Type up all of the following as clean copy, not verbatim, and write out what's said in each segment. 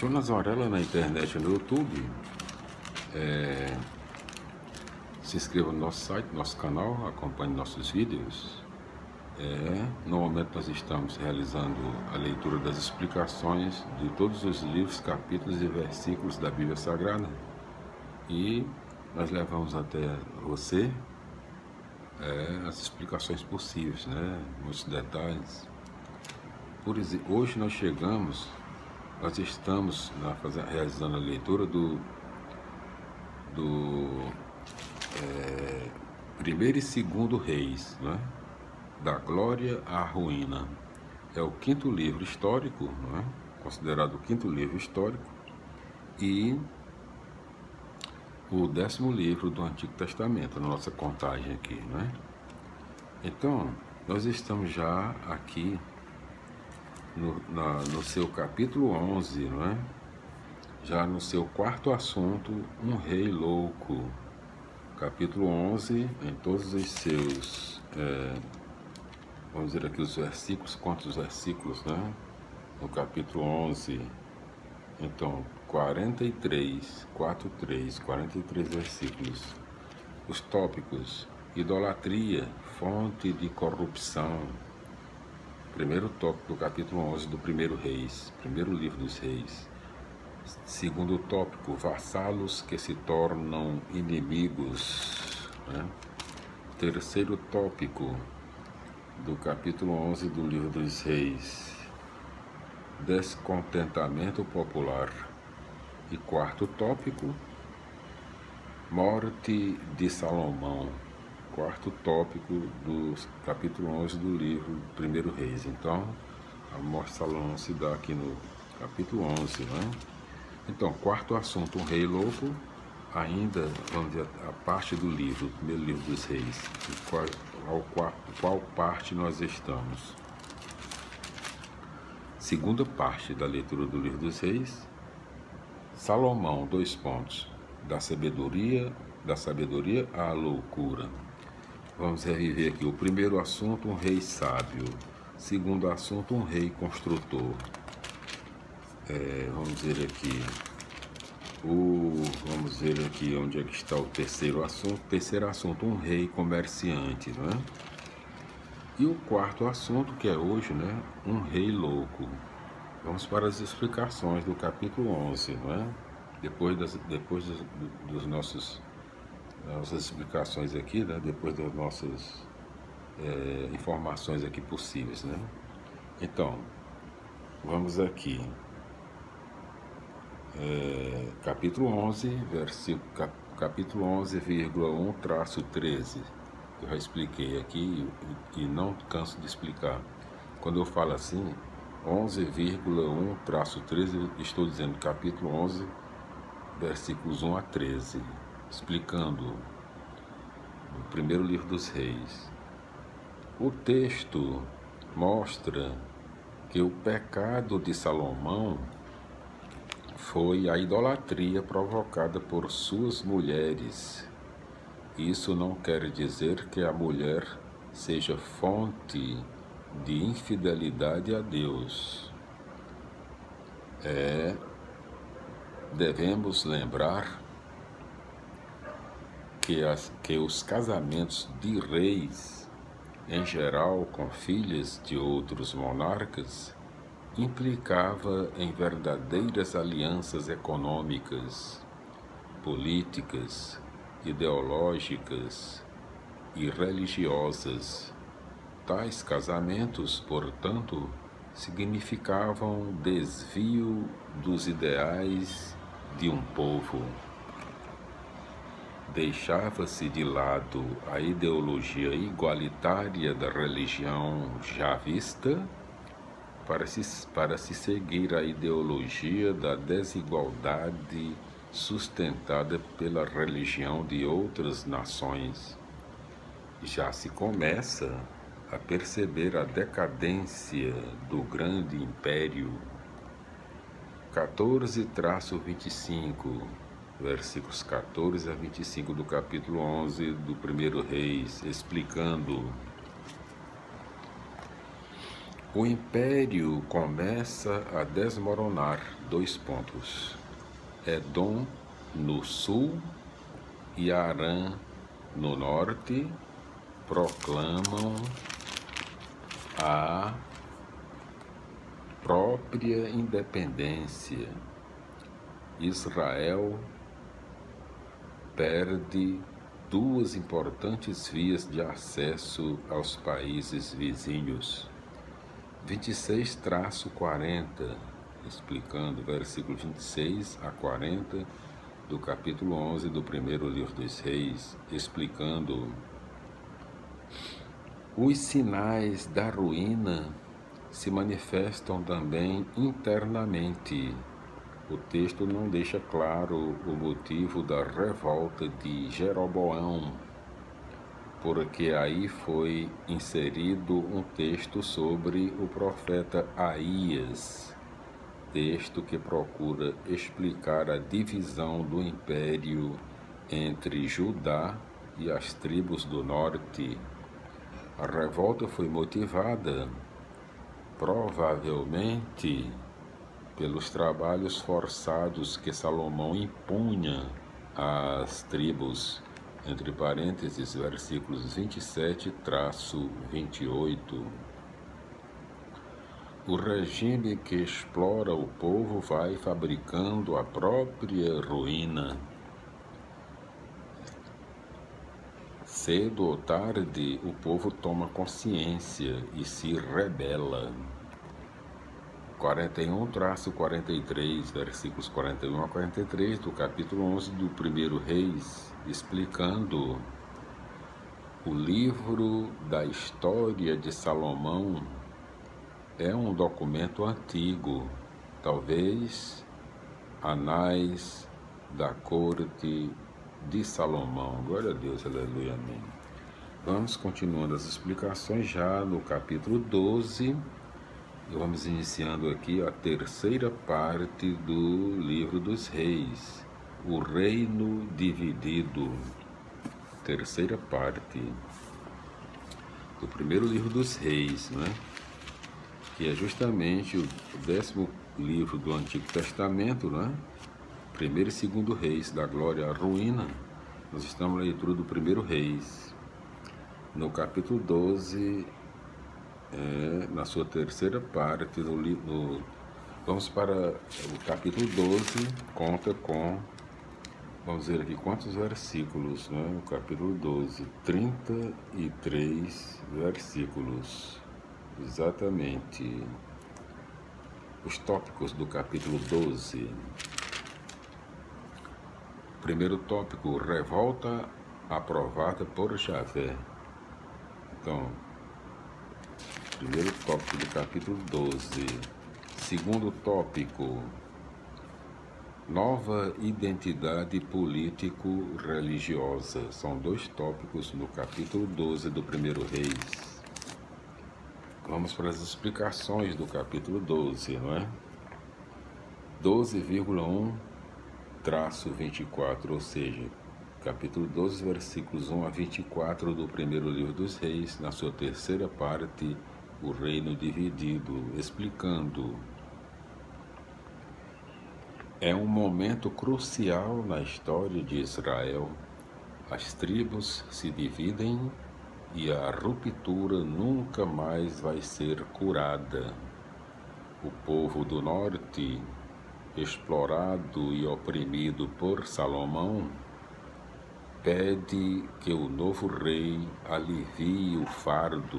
Jonas Varela na internet, no YouTube. Se inscreva no nosso site, nosso canal, acompanhe nossos vídeos. No momento nós estamos realizando a leitura das explicações de todos os livros, capítulos e versículos da Bíblia Sagrada. E nós levamos até você as explicações possíveis, muitos detalhes. Hoje nós estamos realizando a leitura do primeiro e segundo Reis, da glória à ruína. É o quinto livro histórico, considerado o quinto livro histórico, e o 10º livro do Antigo Testamento, na nossa contagem aqui, Então, nós estamos já aqui no seu capítulo 11, já no seu quarto assunto, um rei louco. Capítulo 11, em todos os seus, vamos dizer aqui os versículos, quantos versículos, No capítulo 11, então, 43 versículos. Os tópicos: idolatria, fonte de corrupção. Primeiro tópico do capítulo 11 do primeiro Reis, primeiro livro dos Reis. Segundo tópico: vassalos que se tornam inimigos. Terceiro tópico do capítulo 11 do livro dos Reis: descontentamento popular. E quarto tópico: morte de Salomão. Quarto tópico do capítulo 11 do livro Primeiro Reis. Então, a morte de Salomão se dá aqui no capítulo 11, Então, quarto assunto, um rei louco, ainda, vamos dizer, a parte do livro, primeiro livro dos Reis. Qual parte nós estamos? Segunda parte da leitura do livro dos Reis. Salomão, da sabedoria à loucura. Vamos reviver aqui o primeiro assunto, um rei sábio. Segundo assunto, um rei construtor. Vamos ver aqui onde é que está o terceiro assunto. Terceiro assunto, um rei comerciante, E o quarto assunto, que é hoje, um rei louco. Vamos para as explicações do capítulo 11, Depois dos nossas explicações aqui, depois das nossas informações aqui possíveis, Então, vamos aqui. Capítulo 11, capítulo 11,1-13. Eu já expliquei aqui e não canso de explicar. Quando eu falo assim, 11,1-13, estou dizendo capítulo 11, versículos 1 a 13, explicando o primeiro livro dos Reis. O texto mostra que o pecado de Salomão foi a idolatria provocada por suas mulheres. Isso não quer dizer que a mulher seja fonte de infidelidade a Deus. Devemos lembrar que os casamentos de reis, em geral com filhas de outros monarcas, implicava em verdadeiras alianças econômicas, políticas, ideológicas e religiosas. Tais casamentos, portanto, significavam desvio dos ideais de um povo. Deixava-se de lado a ideologia igualitária da religião já vista para se seguir a ideologia da desigualdade sustentada pela religião de outras nações. Já se começa a perceber a decadência do grande império. 14-25, versículos 14 a 25 do capítulo 11 do primeiro Reis, explicando O império começa a desmoronar. Edom no sul e Arã no norte proclamam a própria independência. Israel perde duas importantes vias de acesso aos países vizinhos. 26-40, explicando versículo 26 a 40 do capítulo 11 do primeiro livro dos Reis, explicando os sinais da ruína se manifestam também internamente. O texto não deixa claro o motivo da revolta de Jeroboão, porque aí foi inserido um texto sobre o profeta Aías, texto que procura explicar a divisão do império entre Judá e as tribos do norte. A revolta foi motivada, provavelmente, pelos trabalhos forçados que Salomão impunha às tribos, entre parênteses, versículos 27-28. O regime que explora o povo vai fabricando a própria ruína. Cedo ou tarde, o povo toma consciência e se rebela. 41-43, versículos 41 a 43 do capítulo 11 do primeiro Reis, explicando o livro da história de Salomão. É um documento antigo, talvez anais da corte de Salomão. Glória a Deus, aleluia, amém. Vamos continuando as explicações já no capítulo 12. E vamos iniciando aqui a terceira parte do livro dos Reis, o reino dividido. Terceira parte do primeiro livro dos Reis, né? Que é justamente o 10º livro do Antigo Testamento, né? Primeiro e segundo Reis, da glória à ruína. Nós estamos na leitura do primeiro Reis, no capítulo 12, na sua terceira parte, vamos para o capítulo 12, conta com, vamos ver aqui quantos versículos, né? O capítulo 12, 33 versículos, exatamente, os tópicos do capítulo 12. Primeiro tópico, revolta aprovada por Javé. Então, primeiro tópico do capítulo 12. Segundo tópico, nova identidade político-religiosa. São dois tópicos no capítulo 12 do primeiro Reis. Vamos para as explicações do capítulo 12, não é? 12,1-24, ou seja, capítulo 12, versículos 1 a 24 do primeiro livro dos Reis, na sua terceira parte, o reino dividido, explicando. É um momento crucial na história de Israel. As tribos se dividem e a ruptura nunca mais vai ser curada. O povo do norte, explorado e oprimido por Salomão, pede que o novo rei alivie o fardo.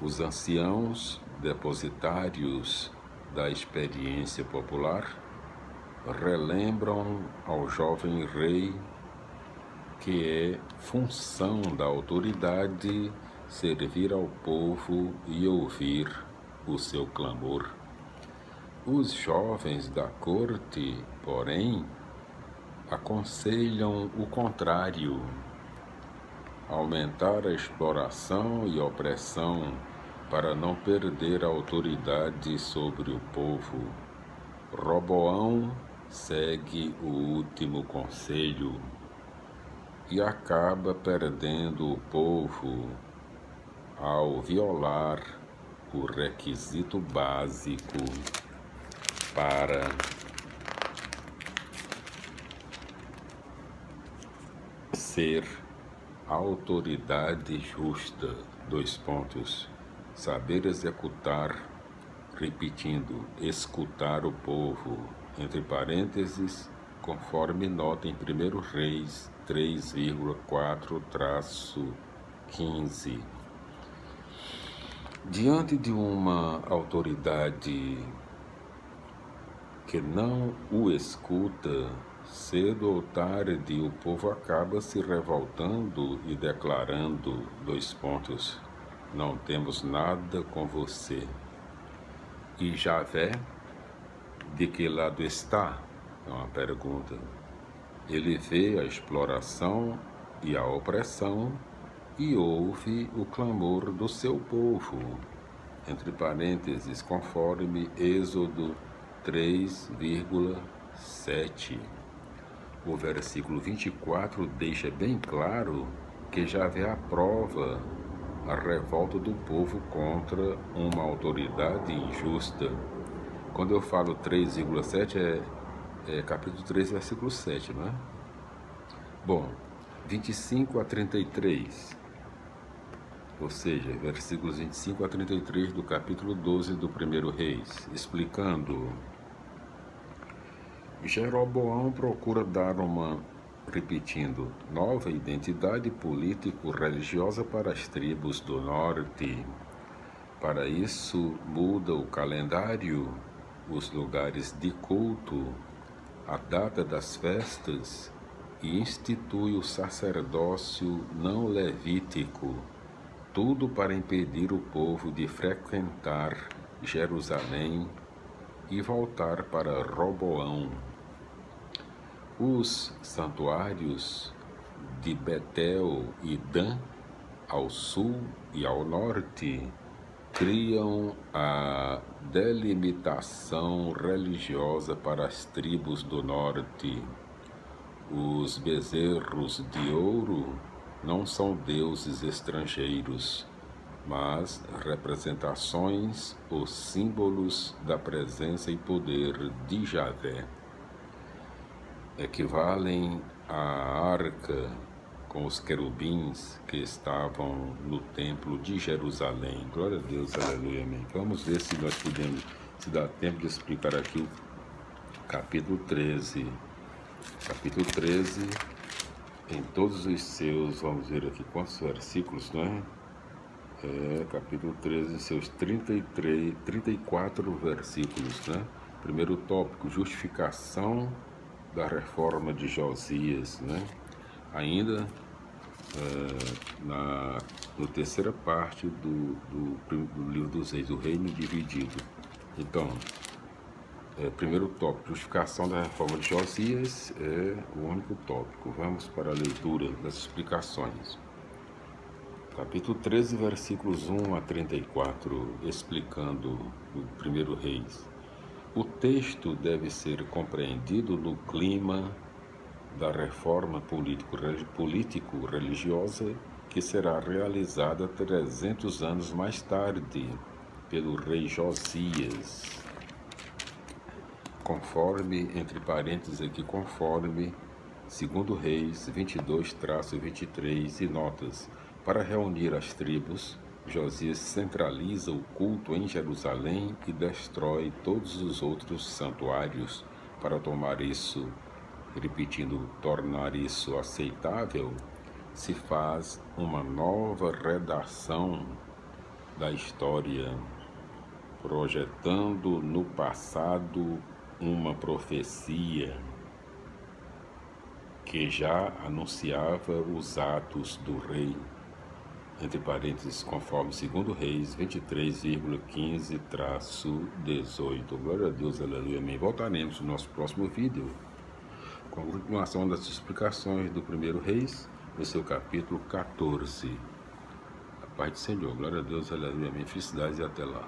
Os anciãos, depositários da experiência popular, relembram ao jovem rei que é função da autoridade servir ao povo e ouvir o seu clamor. Os jovens da corte, porém, aconselham o contrário: aumentar a exploração e opressão para não perder a autoridade sobre o povo. Roboão segue o último conselho e acaba perdendo o povo ao violar o requisito básico para ser autoridade justa, saber executar, repetindo, escutar o povo, entre parênteses, conforme nota em 1 Reis 3,4-15. Diante de uma autoridade que não o escuta, cedo ou tarde o povo acaba se revoltando e declarando, não temos nada com você. E Javé, de que lado está? É uma pergunta. Ele vê a exploração e a opressão e ouve o clamor do seu povo, entre parênteses, conforme Êxodo 3,7. O versículo 24 deixa bem claro que Javé aprova a revolta do povo contra uma autoridade injusta. Quando eu falo 3,7 é capítulo 3, versículo 7, não é? Bom, 25 a 33, ou seja, versículos 25 a 33 do capítulo 12 do 1 Reis, explicando: Jeroboão procura dar repetindo, nova identidade político-religiosa para as tribos do norte. Para isso, muda o calendário, os lugares de culto, a data das festas e institui o sacerdócio não levítico, tudo para impedir o povo de frequentar Jerusalém e voltar para Roboão. Os santuários de Betel e Dan, ao sul e ao norte, criam a delimitação religiosa para as tribos do norte. Os bezerros de ouro não são deuses estrangeiros, mas representações ou símbolos da presença e poder de Javé. Equivalem à arca com os querubins que estavam no templo de Jerusalém. Glória a Deus, aleluia, amém. Vamos ver se nós podemos, se dá tempo de explicar aqui o capítulo 13. Capítulo 13, em todos os seus, vamos ver aqui quantos versículos, não é? Capítulo 13, seus 34 versículos, né? Primeiro tópico, justificação da reforma de Josias, né? Ainda na terceira parte do livro dos Reis, o reino dividido. Então, primeiro tópico, justificação da reforma de Josias, é o único tópico. Vamos para a leitura das explicações. Capítulo 13, versículos 1 a 34, explicando o 1 Reis. O texto deve ser compreendido no clima da reforma político-religiosa que será realizada 300 anos mais tarde pelo rei Josias. Conforme, entre parênteses aqui, conforme 2 Reis 22-23 e notas. Para reunir as tribos, Josias centraliza o culto em Jerusalém e destrói todos os outros santuários. Para tornar isso aceitável, se faz uma nova redação da história, projetando no passado uma profecia que já anunciava os atos do rei, entre parênteses, conforme 2 Reis 23,15-18. Glória a Deus, aleluia, amém. Voltaremos no nosso próximo vídeo com a continuação das explicações do 1 Reis, no seu capítulo 14. A paz do Senhor, glória a Deus, aleluia, amém. Felicidades e até lá.